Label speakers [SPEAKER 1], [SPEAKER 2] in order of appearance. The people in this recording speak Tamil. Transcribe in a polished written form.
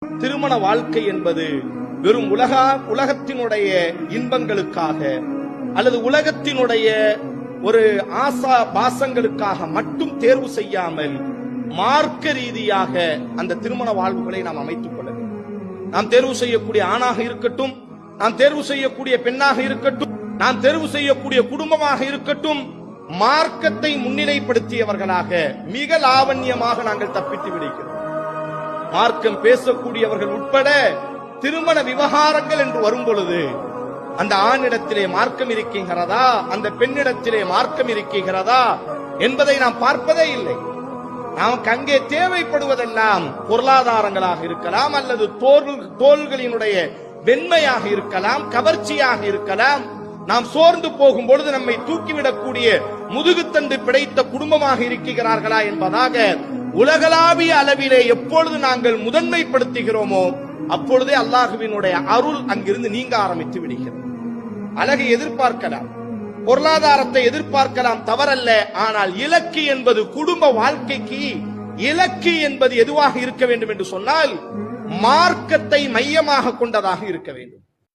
[SPEAKER 1] திருமண வாழ்க்கை என்பது வெறும் உலகத்தினுடைய இன்பங்களுக்காக அல்லது உலகத்தினுடைய ஒரு ஆசா பாசங்களுக்காக மட்டும் தேர்வு செய்யாமல் மார்க்க ரீதியாக அந்த திருமண வாழ்வுகளை நாம் அமைத்துக் கொள்ள வேண்டும். நாம் தேர்வு செய்யக்கூடிய ஆணாக இருக்கட்டும், நாம் தேர்வு செய்யக்கூடிய பெண்ணாக இருக்கட்டும், நாம் தேர்வு செய்யக்கூடிய குடும்பமாக இருக்கட்டும், மார்க்கத்தை முன்னிலைப்படுத்தியவர்களாக மிக லாவண்யமாக நாங்கள் தப்பித்து விடுகிறோம். மார்க்கம் பேசக்கூடியவர்கள் உட்பட திருமண விவகாரங்கள் என்று வரும் பொழுது அந்த ஆணிடத்திலே மார்க்கம் இருக்கிறதா, அந்த பெண்ணிடத்திலே மார்க்கம் இருக்கிறதா என்பதை நாம் பார்ப்பதே இல்லை. நமக்கு அங்கே தேவைப்படுவதெல்லாம் பொருளாதாரங்களாக இருக்கலாம், அல்லது தோள்களினுடைய வெண்மையாக இருக்கலாம், கவர்ச்சியாக இருக்கலாம். நாம் சோர்ந்து போகும் பொழுது நம்மை தூக்கிவிடக்கூடிய முதுகுத்தண்டு பிடைத்த குடும்பமாக இருக்கிறார்களா என்பதாக உலகளாவிய அளவிலே எப்பொழுது நாங்கள் முதன்மைப்படுத்துகிறோமோ அப்பொழுதே அல்லாஹுவினுடைய அருள் அங்கிருந்து நீங்க ஆரம்பித்து விடுகிறது. அழகை எதிர்பார்க்கலாம், பொருளாதாரத்தை எதிர்பார்க்கலாம், தவறல்ல. ஆனால் இலக்கு என்பது குடும்ப வாழ்க்கைக்கு இலக்கு என்பது எதுவாக இருக்க வேண்டும் என்று சொன்னால் மார்க்கத்தை மையமாக கொண்டதாக இருக்க வேண்டும்.